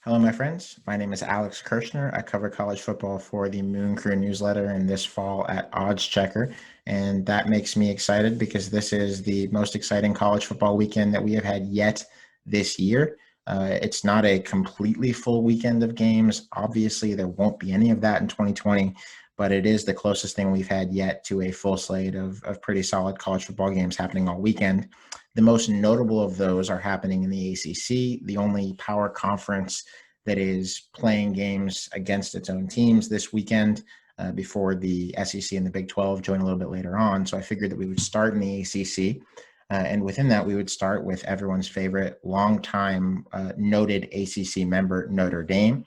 Hello, my friends. My name is Alex Kirshner. I cover college football for the Moon Crew newsletter and this fall at OddsChecker. And that makes me excited because this is the most exciting college football weekend that we have had yet this year. It's not a completely full weekend of games. Obviously, there won't be any of that in 2020, but it is the closest thing we've had yet to a full slate of pretty solid college football games happening all weekend. The most notable of those are happening in the ACC, the only power conference that is playing games against its own teams this weekend before the SEC and the Big 12 join a little bit later on. So I figured that we would start in the ACC. And within that, we would start with everyone's favorite longtime noted ACC member, Notre Dame,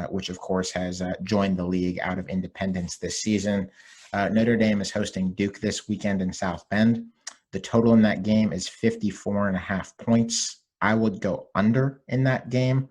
which of course has joined the league out of independence this season. Notre Dame is hosting Duke this weekend in South Bend. The total in that game is 54.5 points. I would go under in that game.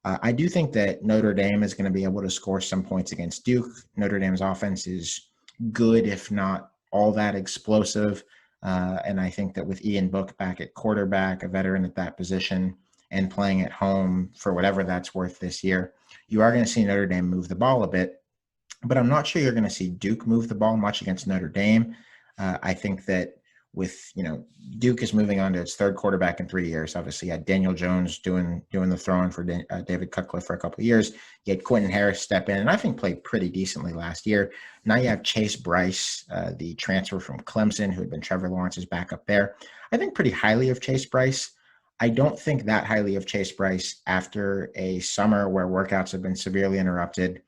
I do think that Notre Dame is going to be able to score some points against Duke. Notre Dame's offense is good, if not all that explosive. And I think that with Ian Book back at quarterback, a veteran at that position, and playing at home for whatever that's worth this year, you are going to see Notre Dame move the ball a bit. But I'm not sure you're going to see Duke move the ball much against Notre Dame. I think that with, Duke is moving on to its third quarterback in 3 years. Obviously, you had Daniel Jones doing the throwing for David Cutcliffe for a couple of years. You had Quentin Harris step in, and I think played pretty decently last year. Now you have Chase Bryce, the transfer from Clemson, who had been Trevor Lawrence's backup there. I think pretty highly of Chase Bryce. I don't think that highly of Chase Bryce after a summer where workouts have been severely interrupted.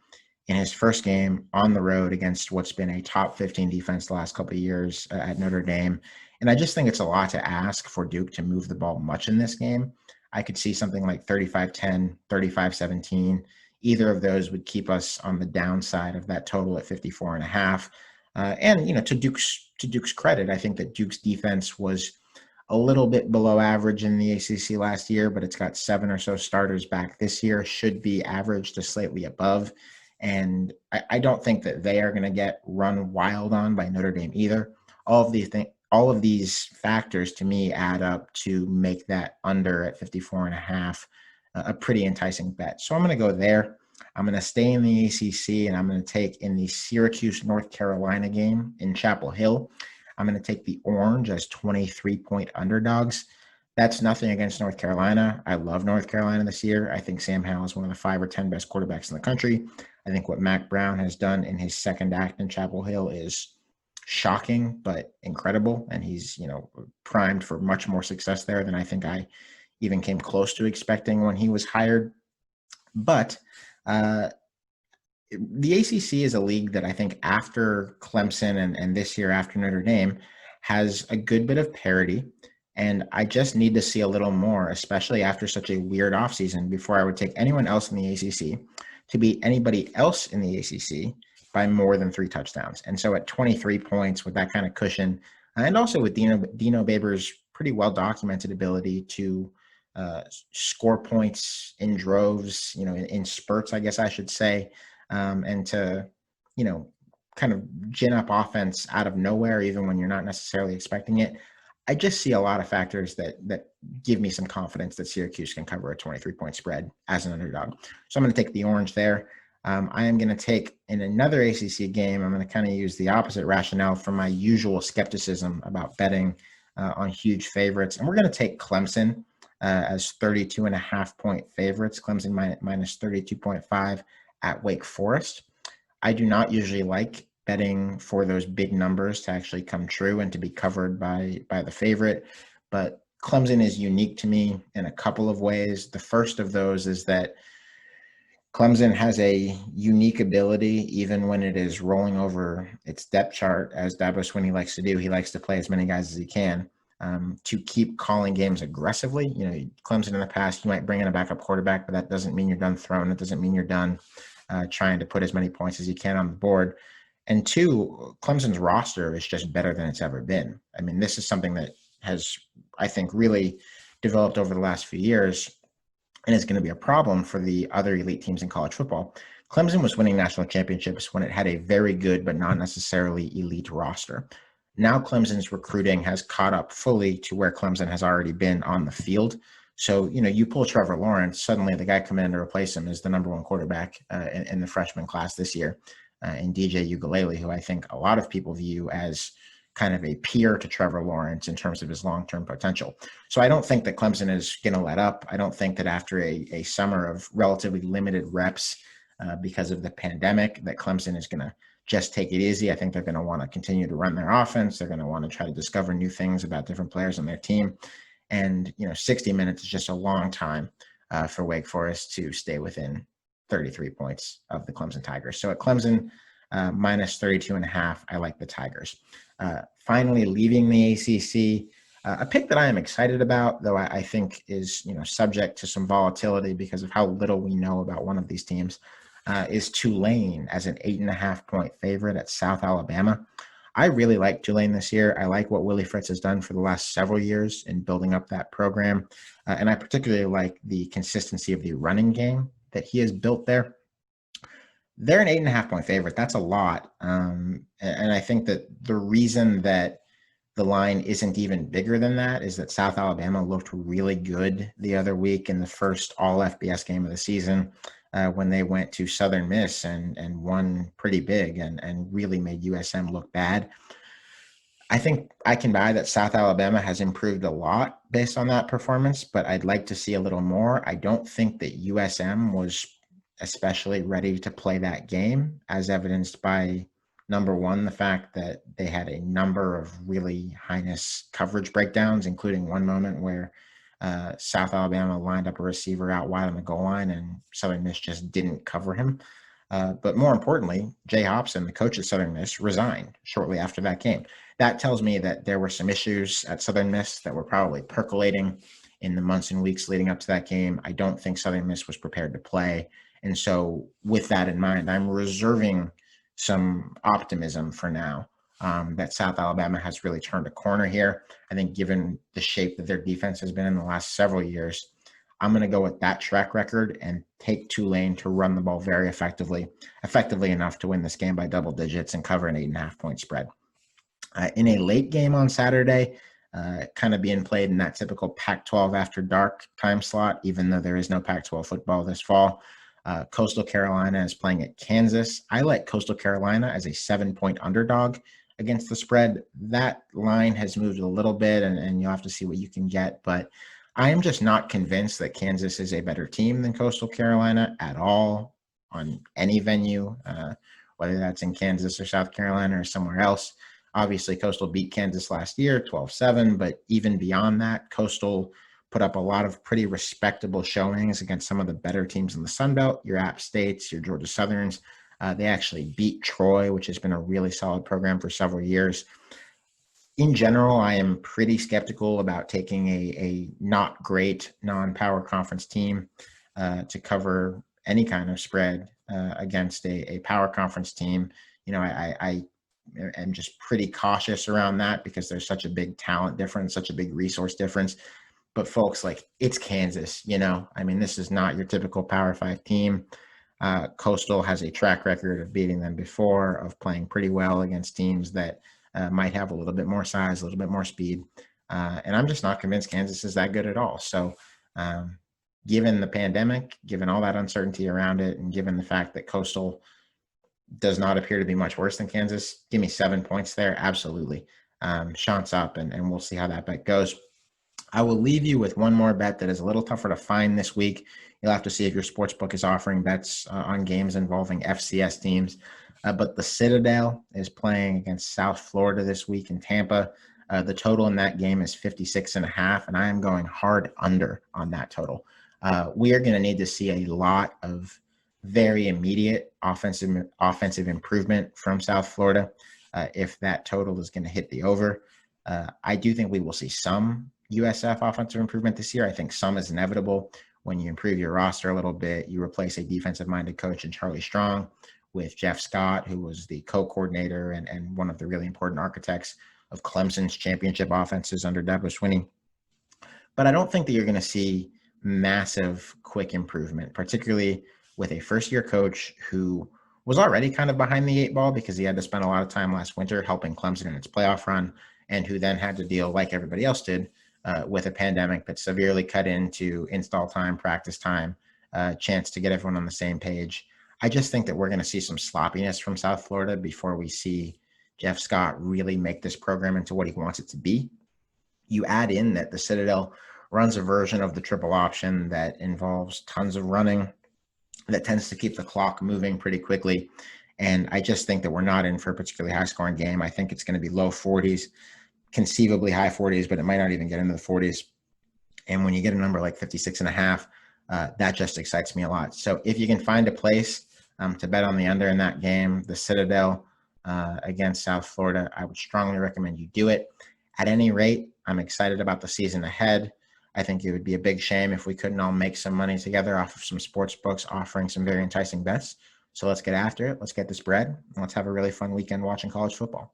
In his first game on the road against what's been a top 15 defense the last couple of years at Notre Dame. And I just think it's a lot to ask for Duke to move the ball much in this game. I could see something like 35-10, 35-17. Either of those would keep us on the downside of that total at 54.5. And to Duke's credit, I think that Duke's defense was a little bit below average in the ACC last year, but it's got 7 or so starters back this year, should be average to slightly above. And I don't think that they are going to get run wild on by Notre Dame either. All of these factors to me add up to make that under at 54.5 a pretty enticing bet. So I'm going to go there. I'm going to stay in the ACC, and I'm going to take in the Syracuse, North Carolina game in Chapel Hill. I'm going to take the Orange as 23-point underdogs. That's nothing against North Carolina. I love North Carolina this year. I think Sam Howell is one of the 5 or 10 best quarterbacks in the country. I think what Mac Brown has done in his second act in Chapel Hill is shocking, but incredible. And he's, primed for much more success there than I think I even came close to expecting when he was hired. But the ACC is a league that I think after Clemson and this year after Notre Dame has a good bit of parity. And I just need to see a little more, especially after such a weird offseason, before I would take anyone else in the ACC to beat anybody else in the ACC by more than 3 touchdowns. And so at 23 points with that kind of cushion, and also with Dino Babers' pretty well-documented ability to score points in droves, in spurts, I guess I should say, and to, kind of gin up offense out of nowhere, even when you're not necessarily expecting it. I just see a lot of factors that give me some confidence that Syracuse can cover a 23-point spread as an underdog. So I'm going to take the Orange there. I am going to take in another ACC game. I'm going to kind of use the opposite rationale from my usual skepticism about betting on huge favorites. And we're going to take Clemson as 32.5-point favorites. Clemson minus 32.5 at Wake Forest. I do not usually like betting for those big numbers to actually come true and to be covered by the favorite. But Clemson is unique to me in a couple of ways. The first of those is that Clemson has a unique ability, even when it is rolling over its depth chart, as Dabo Swinney likes to do. He likes to play as many guys as he can to keep calling games aggressively. Clemson in the past, you might bring in a backup quarterback, but that doesn't mean you're done throwing. It doesn't mean you're done trying to put as many points as you can on the board. And 2, Clemson's roster is just better than it's ever been. I mean, this is something that has, I think, really developed over the last few years and is going to be a problem for the other elite teams in college football. Clemson was winning national championships when it had a very good but not necessarily elite roster. Now Clemson's recruiting has caught up fully to where Clemson has already been on the field. So, you pull Trevor Lawrence, suddenly the guy coming in to replace him is the number one quarterback in the freshman class this year, in DJ Ugalele, who I think a lot of people view as kind of a peer to Trevor Lawrence in terms of his long-term potential. So I don't think that Clemson is going to let up. I don't think that after a summer of relatively limited reps because of the pandemic that Clemson is going to just take it easy. I think they're going to want to continue to run their offense. They're going to want to try to discover new things about different players on their team. And, 60 minutes is just a long time for Wake Forest to stay within 33 points of the Clemson Tigers. So at Clemson, minus 32.5, I like the Tigers. Finally, leaving the ACC, a pick that I am excited about, though I think is, subject to some volatility because of how little we know about one of these teams, is Tulane as an 8.5-point favorite at South Alabama. I really like Tulane this year. I like what Willie Fritz has done for the last several years in building up that program. And I particularly like the consistency of the running game that he has built there. They're an 8.5-point favorite. That's a lot. And I think that the reason that the line isn't even bigger than that is that South Alabama looked really good the other week in the first all FBS game of the season when they went to Southern Miss and won pretty big and really made USM look bad. I think I can buy that South Alabama has improved a lot based on that performance, but I'd like to see a little more. I don't think that USM was especially ready to play that game, as evidenced by, number one, the fact that they had a number of really heinous coverage breakdowns, including one moment where South Alabama lined up a receiver out wide on the goal line and Southern Miss just didn't cover him. But more importantly, Jay Hobson, the coach at Southern Miss, resigned shortly after that game. That tells me that there were some issues at Southern Miss that were probably percolating in the months and weeks leading up to that game. I don't think Southern Miss was prepared to play. And so with that in mind, I'm reserving some optimism for now that South Alabama has really turned a corner here. I think given the shape that their defense has been in the last several years, I'm going to go with that track record and take Tulane to run the ball very effectively enough to win this game by double digits and cover an 8.5-point spread. In a late game on Saturday, kind of being played in that typical Pac-12 after dark time slot, even though there is no Pac-12 football this fall. Coastal Carolina is playing at Kansas. I like Coastal Carolina as a 7-point underdog against the spread. That line has moved a little bit, and you'll have to see what you can get. But I am just not convinced that Kansas is a better team than Coastal Carolina at all on any venue, whether that's in Kansas or South Carolina or somewhere else. Obviously, Coastal beat Kansas last year, 12-7, but even beyond that, Coastal put up a lot of pretty respectable showings against some of the better teams in the Sun Belt, your App States, your Georgia Southerns. They actually beat Troy, which has been a really solid program for several years. In general, I am pretty skeptical about taking a not great non-power conference team to cover any kind of spread against a power conference team. I am just pretty cautious around that because there's such a big talent difference, such a big resource difference. But folks, it's Kansas, this is not your typical Power 5 team. Coastal has a track record of beating them before, of playing pretty well against teams that might have a little bit more size, a little bit more speed. And I'm just not convinced Kansas is that good at all. So given the pandemic, given all that uncertainty around it, and given the fact that Coastal does not appear to be much worse than Kansas, give me 7 points there. Absolutely. Shots up, and we'll see how that bet goes. I will leave you with one more bet that is a little tougher to find this week. You'll have to see if your sportsbook is offering bets on games involving FCS teams. But the Citadel is playing against South Florida this week in Tampa. The total in that game is 56.5, and I am going hard under on that total. We are going to need to see a lot of very immediate offensive improvement from South Florida if that total is going to hit the over. I do think we will see some USF offensive improvement this year. I think some is inevitable when you improve your roster a little bit. You replace a defensive-minded coach in Charlie Strong with Jeff Scott, who was the co-coordinator and one of the really important architects of Clemson's championship offenses under Dabo Swinney. But I don't think that you're going to see massive quick improvement, particularly with a first-year coach who was already kind of behind the eight ball because he had to spend a lot of time last winter helping Clemson in its playoff run, and who then had to deal, like everybody else did, with a pandemic that severely cut into install time, practice time, chance to get everyone on the same page. I just think that we're going to see some sloppiness from South Florida before we see Jeff Scott really make this program into what he wants it to be. You add in that the Citadel runs a version of the triple option that involves tons of running, that tends to keep the clock moving pretty quickly. And I just think that we're not in for a particularly high scoring game. I think it's going to be low 40s, conceivably high 40s, but it might not even get into the 40s. And when you get a number like 56.5, that just excites me a lot. So if you can find a place to bet on the under in that game, the Citadel against South Florida, I would strongly recommend you do it. At any rate, I'm excited about the season ahead. I think it would be a big shame if we couldn't all make some money together off of some sports books offering some very enticing bets. So let's get after it. Let's get this bread. And let's have a really fun weekend watching college football.